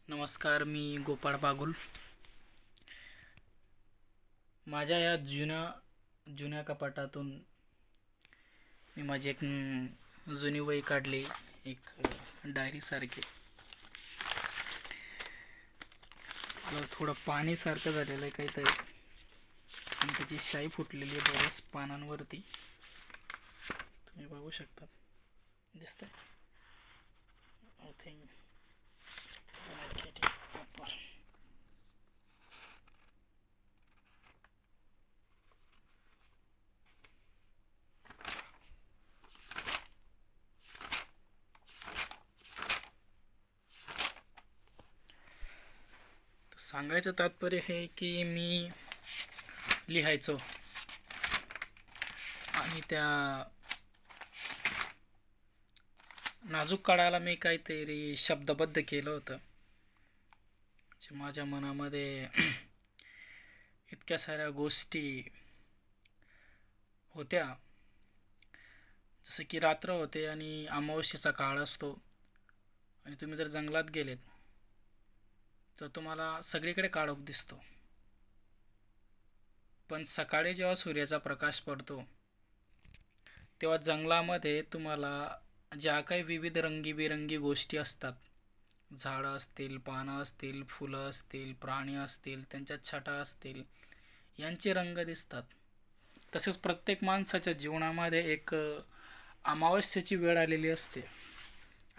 नमस्कार, मी गोपाळ बागुल. माझ्या या जुन्या जुन्या कपाटातून मी माझी एक जुनी वही काढली, एक डायरीसारखी. त्याला थोडं पाणीसारखं झालेलं आहे काहीतरी, आणि त्याची शाई फुटलेली आहे बऱ्याच पानांवरती. तुम्ही बघू शकता, दिसतंय. आय थिंक सांगायचं तात्पर्य हे की मी लिहायचो आणि त्या नाजूक काळाला मी काहीतरी शब्दबद्ध केलं होतं, जे माझ्या मनामध्ये इतक्या साऱ्या गोष्टी होत्या. जसं की रात्र होते आणि अमावस्येचा काळ असतो, आणि तुम्ही जर जंगलात गेलेत तर तुम्हाला सगळीकडे काळोख दिसतो. पण सकाळी जेव्हा सूर्याचा प्रकाश पडतो तेव्हा जंगलामध्ये तुम्हाला ज्या काही विविध रंगीबेरंगी गोष्टी असतात, झाडं असतील, पानं असतील, फुलं असतील, प्राणी असतील, त्यांच्या छटा असतील, यांचे रंग दिसतात. तसेच प्रत्येक माणसाच्या जीवनामध्ये एक अमावस्येची वेळ आलेली असते,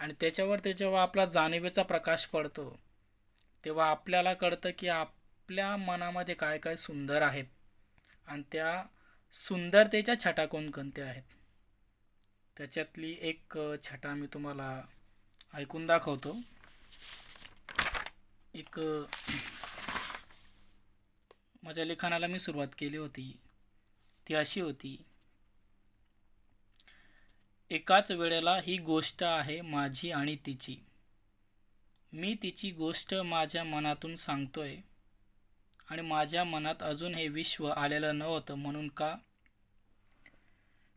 आणि त्याच्यावर जेव्हा आपला जाणिवेचा प्रकाश पडतो तेव्हा आपल्याला कळतं की आपल्या मनामध्ये काय काय सुंदर आहेत, आणि त्या सुंदरतेच्या छटा कोणकोणत्या आहेत. त्याच्यातली एक छटा मी तुम्हाला ऐकून दाखवतो. एक माझ्या लिखाणाला मी सुरुवात केली होती, ती अशी होती: एकाच वेळेला ही गोष्ट आहे माझी आणि तिची. मी तिची गोष्ट माझ्या मनातून सांगतोय, आणि माझ्या मनात अजून हे विश्व आलेलं नव्हतं म्हणून का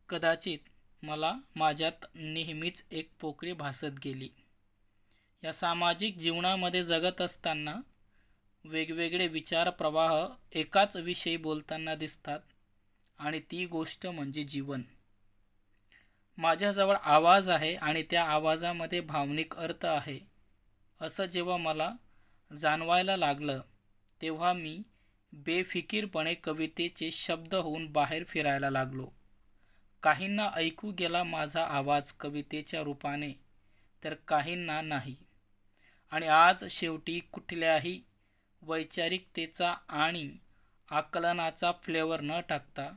कदाचित मला माझ्यात नेहमीच एक पोकळी भासत गेली. या सामाजिक जीवनामध्ये जगत असताना वेगवेगळे विचार प्रवाह एकाच विषयी बोलताना दिसतात, आणि ती गोष्ट म्हणजे जीवन. माझ्याजवळ आवाज आहे आणि त्या आवाजामध्ये भावनिक अर्थ आहे, असं जेव्हा मला जाणवायला लागलं तेव्हा मी बेफिकीरपणे कवितेचे शब्द होऊन बाहेर फिरायला लागलो. काहींना ऐकू गेला माझा आवाज कवितेच्या रूपाने, तर काहींना नाही. आणि आज शेवटी कुठल्याही वैचारिकतेचा आणि आकलनाचा फ्लेवर न टाकता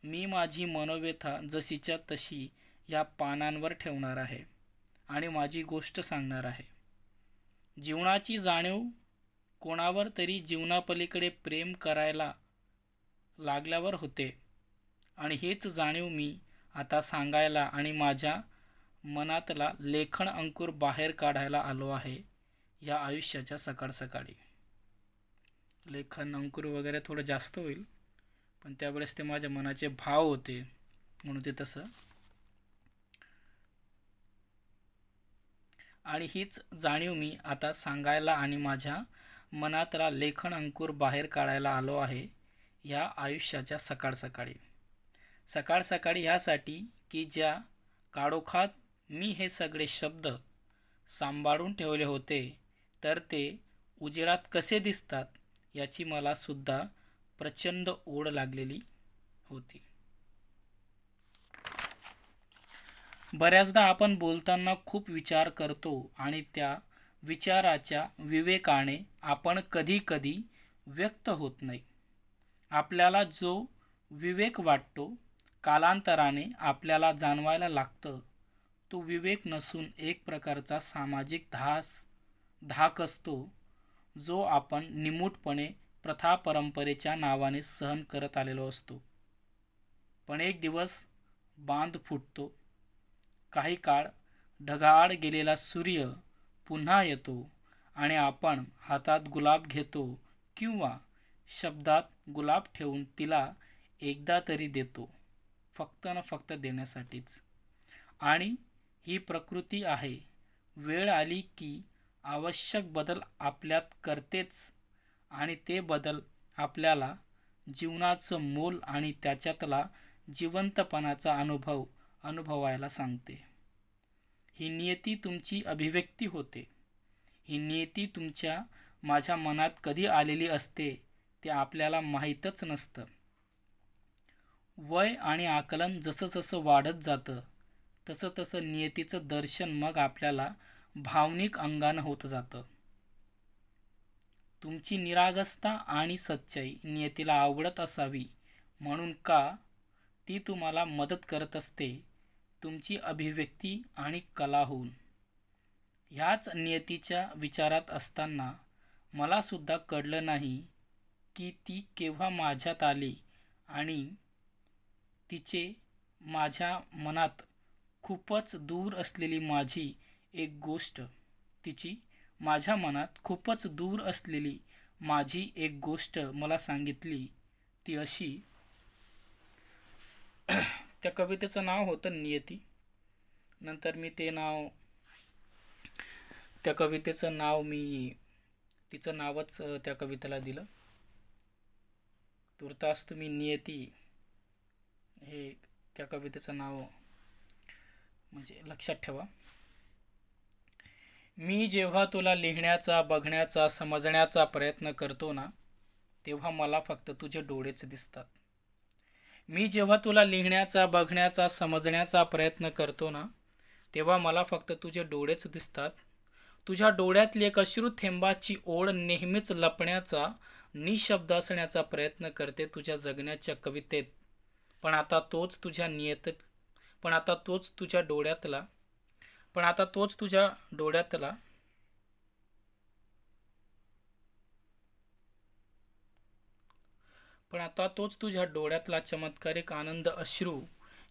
मी माझी मनोव्यथा जशीच्या तशी या पानांवर ठेवणार आहे आणि माझी गोष्ट सांगणार आहे. जीवनाची जाणीव कोणावर तरी जीवनापलीकडे प्रेम करायला लागल्यावर होते, आणि हीच जाणीव मी आता सांगायला आणि माझ्या मनातला लेखन अंकुर बाहेर काढायला आलो आहे या आयुष्याच्या सकाळ सकाळी. लेखन अंकुर वगैरे थोडं जास्त होईल, पण त्यावेळेस ते माझ्या मनाचे भाव होते म्हणून ते तसं. आणि हीच जाणीव मी आता सांगायला आणि माझ्या मनातला लेखन अंकुर बाहेर काढायला आलो आहे या आयुष्याच्या सकाळ सकाळी. सकाळ सकाळी ह्यासाठी की ज्या काळोखात मी हे सगळे शब्द सांभाळून ठेवले होते, तर ते उजेडात कसे दिसतात याची मला सुद्धा प्रचंड ओढ लागलेली होती. बऱ्याचदा आपण बोलताना खूप विचार करतो, आणि त्या विचाराच्या विवेकाने आपण कधी कधी व्यक्त होत नाही. आपल्याला जो विवेक वाटतो कालांतराने आपल्याला जाणवायला लागतं, तो विवेक नसून एक प्रकारचा सामाजिक धाक असतो, जो आपण निमूटपणे प्रथा परंपरेच्या नावाने सहन करत आलेलो असतो. पण एक दिवस बांध फुटतो, काही काळ ढगाआड गेलेला सूर्य पुन्हा येतो, आणि आपण हातात गुलाब घेतो किंवा शब्दात गुलाब ठेवून तिला एकदा तरी देतो, फक्त न फक्त देण्यासाठीच. आणि ही प्रकृती आहे. वेळ आली की आवश्यक बदल आपल्यात करतेच आणि ते बदल आपल्याला जीवनाचं मोल आणि त्याच्यातला जिवंतपणाचा अनुभवायला सांगते. ही नियती तुमची अभिव्यक्ती होते. ही नियती माझ्या मनात कधी आलेली असते ते आपल्याला माहीतच नसतं. वय आणि आकलन जसं जसं वाढत जातं तसं तसं नियतीचं दर्शन मग आपल्याला भावनिक अंगानं होत जातं. तुमची निरागसता आणि सच्चाई नियतीला आवडत असावी म्हणून का ती तुम्हाला मदत करत असते तुमची अभिव्यक्ती आणि कला होऊन. ह्याच नियतीच्या विचारात असताना मला सुद्धा कळलं नाही की ती केव्हा माझ्यात आली आणि तिचे माझ्या मनात खूपच दूर असलेली माझी एक गोष्ट मला सांगितली. ती अशी, त्या कवितेचं नाव होतं नियती. नंतर मी त्या कवितेचं नाव तिचं नावच त्या कवितेला दिलं. तुर्तास तुम्ही नियती हे त्या कवितेचं नाव म्हणजे लक्षात ठेवा. मी जेव्हा तुला लिहिण्याचा, बघण्याचा, समजण्याचा प्रयत्न करतो ना तेव्हा मला फक्त तुझे डोळेच दिसतात. मी जेव्हा तुला लिहिण्याचा, बघण्याचा, समजण्याचा प्रयत्न करतो ना तेव्हा मला फक्त तुझे डोळेच दिसतात. तुझ्या डोळ्यातली एक अश्रू थेंबाची ओढ नेहमीच लपण्याचा, निशब्द असण्याचा प्रयत्न करते तुझ्या जगण्याच्या कवितेत. पण आता तोच तुझ्या डोळ्यातला चमत्कारिक आनंद अश्रू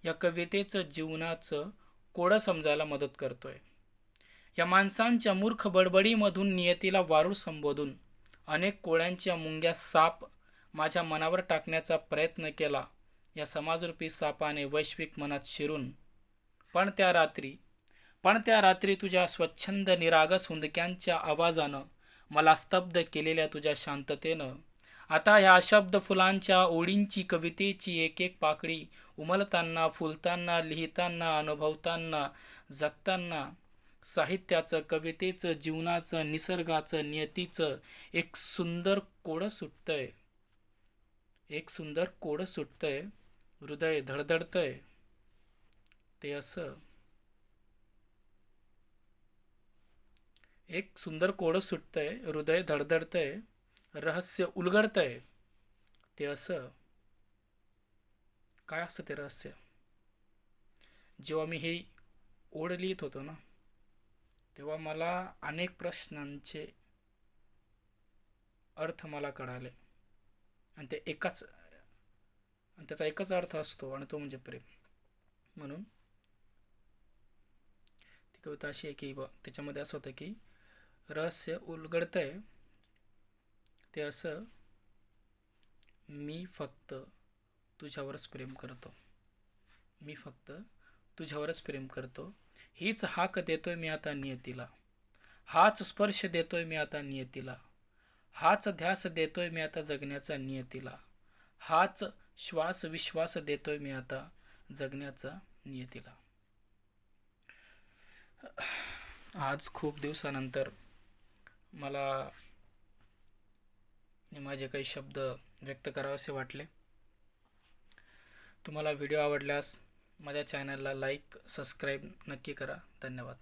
या कवितेचं जीवनाचं कोडं समजायला मदत करतोय. या माणसांच्या मूर्ख बडबडीमधून नियतीला वारूळ संबोधून अनेक कोळ्यांच्या मुंग्या साप माझ्या मनावर टाकण्याचा प्रयत्न केला. या समाजरूपी सापाने वैश्विक मनात शिरून पण त्या रात्री तुझ्या स्वच्छंद निरागस हुंदक्यांच्या आवाजानं, मला स्तब्ध केलेल्या तुझ्या शांततेनं, आता ह्या अशब्द फुलांच्या ओळींची कवितेची एक एक पाकळी उमलताना, फुलताना, लिहिताना, अनुभवताना, जगताना साहित्याचं, कवितेचं, जीवनाचं, निसर्गाचं, नियतीचं एक सुंदर कोडं सुटतंय, हृदय धडधडतंय. ते असं एक सुंदर कोडं सुटतंय, हृदय धडधडतंय, रहस्य उलगडतंय. ते असं काय असतं ते रहस्य? जेव्हा मी हे ओढ लिहित होतो ना तेव्हा मला अनेक प्रश्नांचे अर्थ मला कळाले आणि त्याचा एकच अर्थ असतो आणि तो म्हणजे प्रेम. म्हणून ती कविता अशी आहे की त्याच्यामध्ये असं होतं की रहस्य उलगडतंय ते असं, मी फक्त तुझ्यावरच प्रेम करतो. हीच हाक देतोय मी आता नियतीला, हाच स्पर्श देतोय मी आता नियतीला, हाच ध्यास देतोय मी आता जगण्याचा नियतीला, हाच श्वास विश्वास देतोय मी आता जगण्याचा नियतीला. आज खूप दिवसानंतर मला माझे काही शब्द व्यक्त करावेसे वाटले. तुम्हाला व्हिडिओ आवडल्यास माझ्या चॅनलला लाईक, सबस्क्राईब नक्की करा. धन्यवाद.